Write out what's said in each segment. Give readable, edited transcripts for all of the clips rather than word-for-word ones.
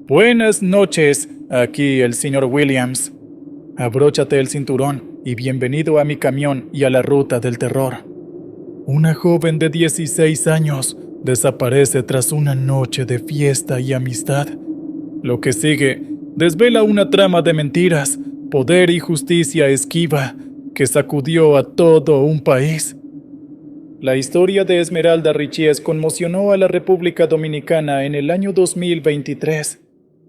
Buenas noches, aquí el señor Williams. Abróchate el cinturón y bienvenido a mi camión y a la ruta del terror. Una joven de 16 años desaparece tras una noche de fiesta y amistad. Lo que sigue desvela una trama de mentiras, poder y justicia esquiva que sacudió a todo un país. La historia de Esmeralda Richies conmocionó a la República Dominicana en el año 2023,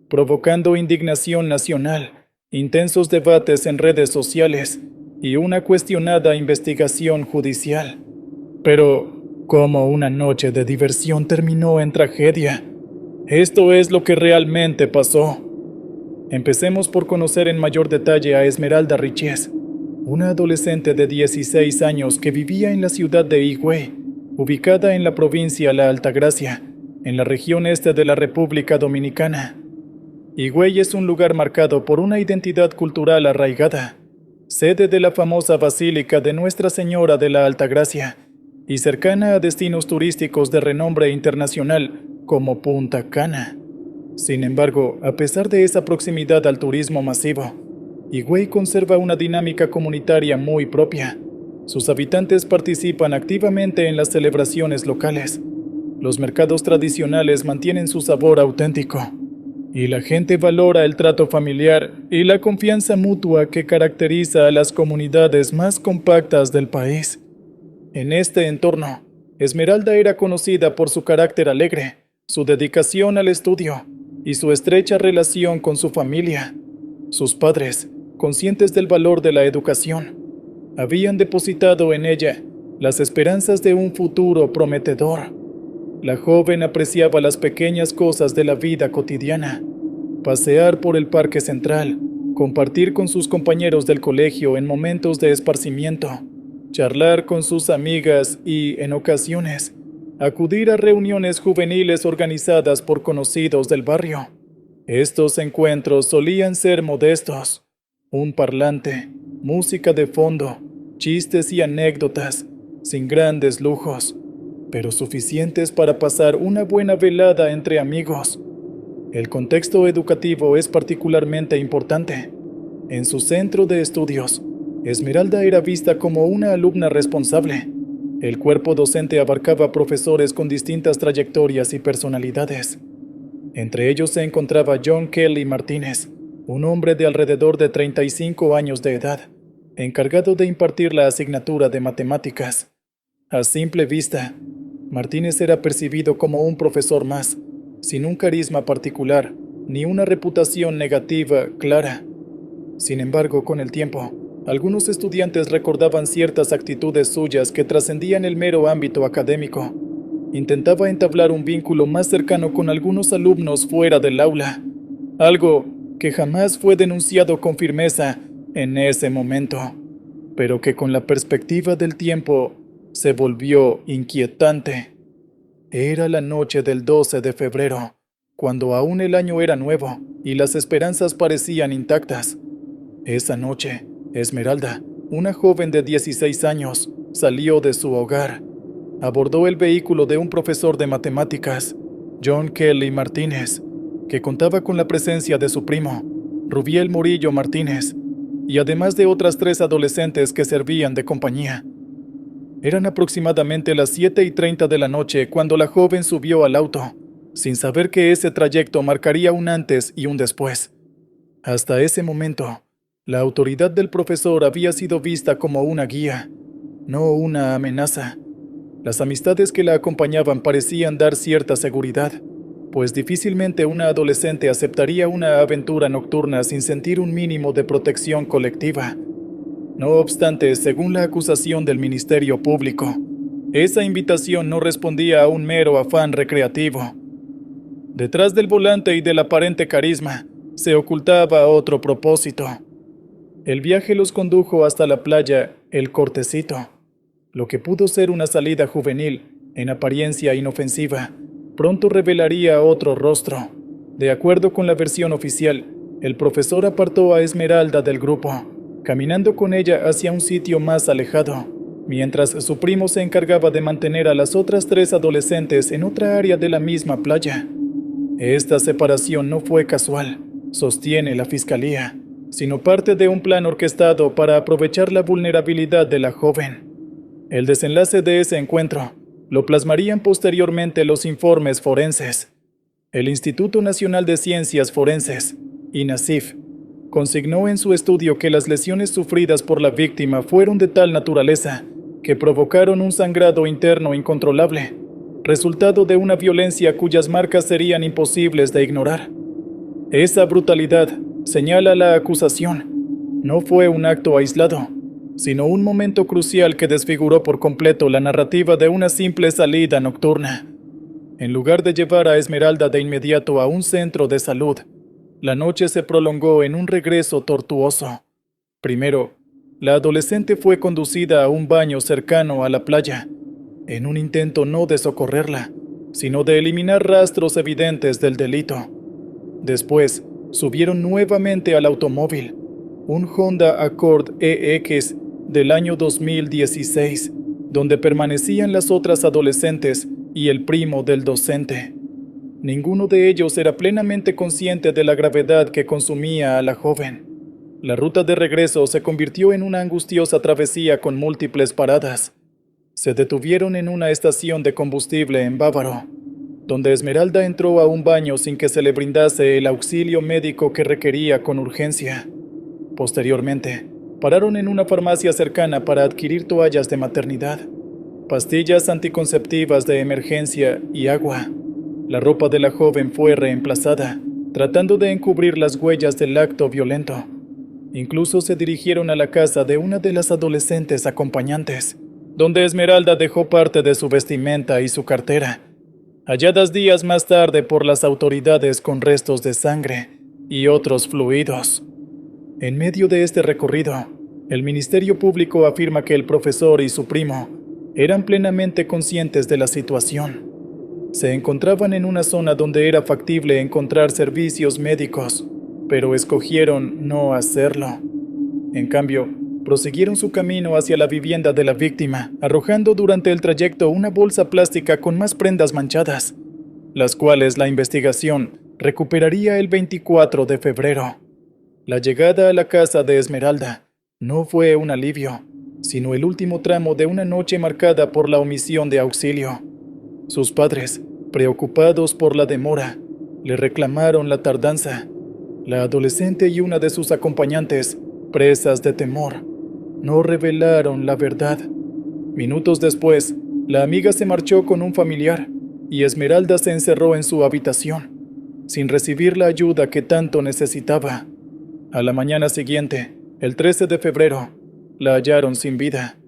provocando indignación nacional, intensos debates en redes sociales y una cuestionada investigación judicial. Pero, ¿cómo una noche de diversión terminó en tragedia? Esto es lo que realmente pasó. Empecemos por conocer en mayor detalle a Esmeralda Richies, una adolescente de 16 años que vivía en la ciudad de Higüey, ubicada en la provincia La Altagracia, en la región este de la República Dominicana. Higüey es un lugar marcado por una identidad cultural arraigada, sede de la famosa Basílica de Nuestra Señora de la Altagracia y cercana a destinos turísticos de renombre internacional como Punta Cana. Sin embargo, a pesar de esa proximidad al turismo masivo, Higüey conserva una dinámica comunitaria muy propia. Sus habitantes participan activamente en las celebraciones locales. Los mercados tradicionales mantienen su sabor auténtico. Y la gente valora el trato familiar y la confianza mutua que caracteriza a las comunidades más compactas del país. En este entorno, Esmeralda era conocida por su carácter alegre, su dedicación al estudio y su estrecha relación con su familia. Sus padres, conscientes del valor de la educación, habían depositado en ella las esperanzas de un futuro prometedor. La joven apreciaba las pequeñas cosas de la vida cotidiana: pasear por el parque central, compartir con sus compañeros del colegio en momentos de esparcimiento, charlar con sus amigas y, en ocasiones, acudir a reuniones juveniles organizadas por conocidos del barrio. Estos encuentros solían ser modestos: un parlante, música de fondo, chistes y anécdotas, sin grandes lujos, pero suficientes para pasar una buena velada entre amigos. El contexto educativo es particularmente importante. En su centro de estudios, Esmeralda era vista como una alumna responsable. El cuerpo docente abarcaba profesores con distintas trayectorias y personalidades. Entre ellos se encontraba John Kelly Martínez, un hombre de alrededor de 35 años de edad, encargado de impartir la asignatura de matemáticas. A simple vista, Martínez era percibido como un profesor más, sin un carisma particular, ni una reputación negativa clara. Sin embargo, con el tiempo, algunos estudiantes recordaban ciertas actitudes suyas que trascendían el mero ámbito académico. Intentaba entablar un vínculo más cercano con algunos alumnos fuera del aula, algo que jamás fue denunciado con firmeza en ese momento, pero que con la perspectiva del tiempo se volvió inquietante. Era la noche del 12 de febrero, cuando aún el año era nuevo y las esperanzas parecían intactas. Esa noche, Esmeralda, una joven de 16 años, salió de su hogar. Abordó el vehículo de un profesor de matemáticas, John Kelly Martínez, que contaba con la presencia de su primo, Rubiel Murillo Martínez, y además de otras 3 adolescentes que servían de compañía. Eran aproximadamente las 7:30 de la noche cuando la joven subió al auto, sin saber que ese trayecto marcaría un antes y un después. Hasta ese momento, la autoridad del profesor había sido vista como una guía, no una amenaza. Las amistades que la acompañaban parecían dar cierta seguridad, pues difícilmente una adolescente aceptaría una aventura nocturna sin sentir un mínimo de protección colectiva. No obstante, según la acusación del Ministerio Público, esa invitación no respondía a un mero afán recreativo. Detrás del volante y del aparente carisma, se ocultaba otro propósito. El viaje los condujo hasta la playa El Cortecito. Lo que pudo ser una salida juvenil, en apariencia inofensiva, pronto revelaría otro rostro. De acuerdo con la versión oficial, el profesor apartó a Esmeralda del grupo, caminando con ella hacia un sitio más alejado, mientras su primo se encargaba de mantener a las otras 3 adolescentes en otra área de la misma playa. Esta separación no fue casual, sostiene la Fiscalía, sino parte de un plan orquestado para aprovechar la vulnerabilidad de la joven. El desenlace de ese encuentro lo plasmarían posteriormente los informes forenses. El Instituto Nacional de Ciencias Forenses, INACIF, consignó en su estudio que las lesiones sufridas por la víctima fueron de tal naturaleza que provocaron un sangrado interno incontrolable, resultado de una violencia cuyas marcas serían imposibles de ignorar. Esa brutalidad, señala la acusación, no fue un acto aislado, sino un momento crucial que desfiguró por completo la narrativa de una simple salida nocturna. En lugar de llevar a Esmeralda de inmediato a un centro de salud, la noche se prolongó en un regreso tortuoso. Primero, la adolescente fue conducida a un baño cercano a la playa, en un intento no de socorrerla, sino de eliminar rastros evidentes del delito. Después, subieron nuevamente al automóvil, un Honda Accord EX del año 2016, donde permanecían las otras adolescentes y el primo del docente. Ninguno de ellos era plenamente consciente de la gravedad que consumía a la joven. La ruta de regreso se convirtió en una angustiosa travesía con múltiples paradas. Se detuvieron en una estación de combustible en Bávaro, donde Esmeralda entró a un baño sin que se le brindase el auxilio médico que requería con urgencia. Posteriormente, pararon en una farmacia cercana para adquirir toallas de maternidad, pastillas anticonceptivas de emergencia y agua. La ropa de la joven fue reemplazada, tratando de encubrir las huellas del acto violento. Incluso se dirigieron a la casa de una de las adolescentes acompañantes, donde Esmeralda dejó parte de su vestimenta y su cartera, halladas días más tarde por las autoridades con restos de sangre y otros fluidos. En medio de este recorrido, el Ministerio Público afirma que el profesor y su primo eran plenamente conscientes de la situación. Se encontraban en una zona donde era factible encontrar servicios médicos, pero escogieron no hacerlo. En cambio, prosiguieron su camino hacia la vivienda de la víctima, arrojando durante el trayecto una bolsa plástica con más prendas manchadas, las cuales la investigación recuperaría el 24 de febrero. La llegada a la casa de Esmeralda no fue un alivio, sino el último tramo de una noche marcada por la omisión de auxilio. Sus padres, preocupados por la demora, le reclamaron la tardanza. La adolescente y una de sus acompañantes, presas de temor, no revelaron la verdad. Minutos después, la amiga se marchó con un familiar y Esmeralda se encerró en su habitación, sin recibir la ayuda que tanto necesitaba. A la mañana siguiente, el 13 de febrero, la hallaron sin vida.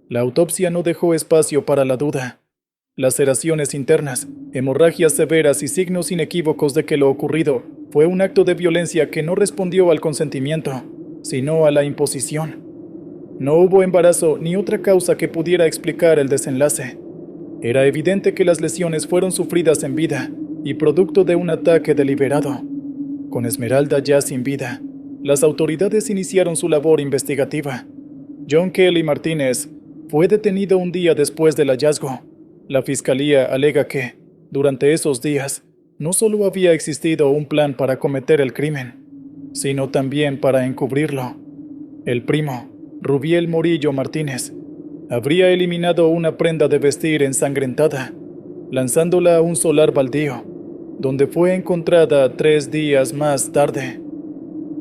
La autopsia no dejó espacio para la duda. Laceraciones internas, hemorragias severas y signos inequívocos de que lo ocurrido fue un acto de violencia que no respondió al consentimiento, sino a la imposición. No hubo embarazo ni otra causa que pudiera explicar el desenlace. Era evidente que las lesiones fueron sufridas en vida y producto de un ataque deliberado. Con Esmeralda ya sin vida, las autoridades iniciaron su labor investigativa. John Kelly Martínez fue detenido un día después del hallazgo. La Fiscalía alega que, durante esos días, no solo había existido un plan para cometer el crimen, sino también para encubrirlo. El primo, Rubiel Morillo Martínez, habría eliminado una prenda de vestir ensangrentada, lanzándola a un solar baldío, donde fue encontrada 3 días más tarde.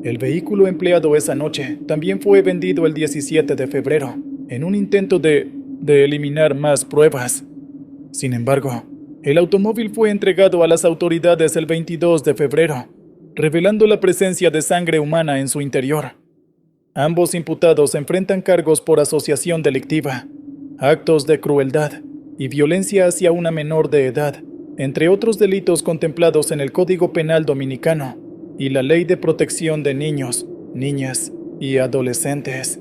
El vehículo empleado esa noche también fue vendido el 17 de febrero, en un intento de eliminar más pruebas. Sin embargo, el automóvil fue entregado a las autoridades el 22 de febrero, revelando la presencia de sangre humana en su interior. Ambos imputados enfrentan cargos por asociación delictiva, actos de crueldad y violencia hacia una menor de edad, entre otros delitos contemplados en el Código Penal Dominicano y la Ley de Protección de Niños, Niñas y Adolescentes.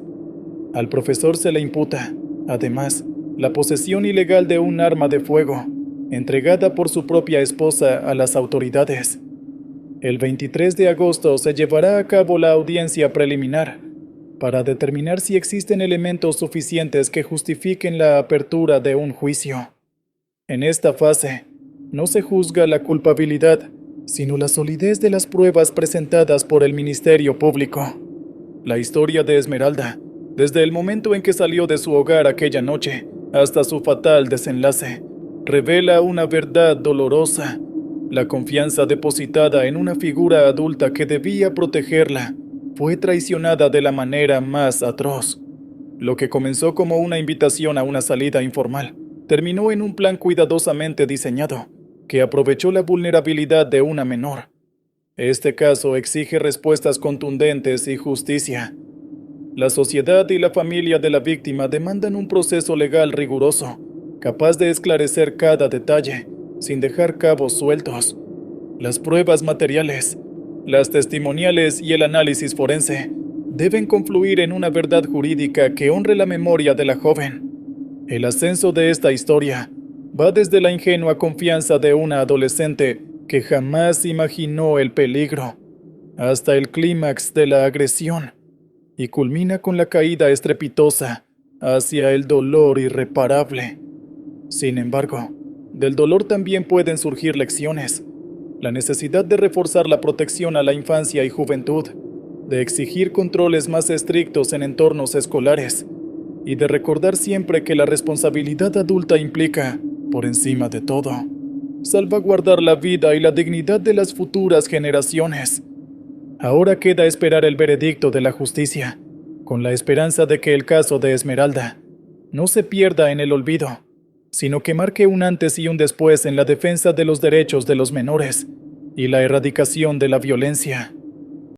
Al profesor se le imputa, además, la posesión ilegal de un arma de fuego, entregada por su propia esposa a las autoridades. El 23 de agosto se llevará a cabo la audiencia preliminar para determinar si existen elementos suficientes que justifiquen la apertura de un juicio. En esta fase, no se juzga la culpabilidad, sino la solidez de las pruebas presentadas por el Ministerio Público. La historia de Esmeralda, desde el momento en que salió de su hogar aquella noche hasta su fatal desenlace, revela una verdad dolorosa. La confianza depositada en una figura adulta que debía protegerla fue traicionada de la manera más atroz. Lo que comenzó como una invitación a una salida informal, terminó en un plan cuidadosamente diseñado, que aprovechó la vulnerabilidad de una menor. Este caso exige respuestas contundentes y justicia. La sociedad y la familia de la víctima demandan un proceso legal riguroso, capaz de esclarecer cada detalle, sin dejar cabos sueltos. Las pruebas materiales, las testimoniales y el análisis forense deben confluir en una verdad jurídica que honre la memoria de la joven. El ascenso de esta historia va desde la ingenua confianza de una adolescente que jamás imaginó el peligro, hasta el clímax de la agresión, y culmina con la caída estrepitosa hacia el dolor irreparable. Sin embargo, del dolor también pueden surgir lecciones. La necesidad de reforzar la protección a la infancia y juventud, de exigir controles más estrictos en entornos escolares, y de recordar siempre que la responsabilidad adulta implica, por encima de todo, salvaguardar la vida y la dignidad de las futuras generaciones. Ahora queda esperar el veredicto de la justicia, con la esperanza de que el caso de Esmeralda no se pierda en el olvido, sino que marque un antes y un después en la defensa de los derechos de los menores y la erradicación de la violencia.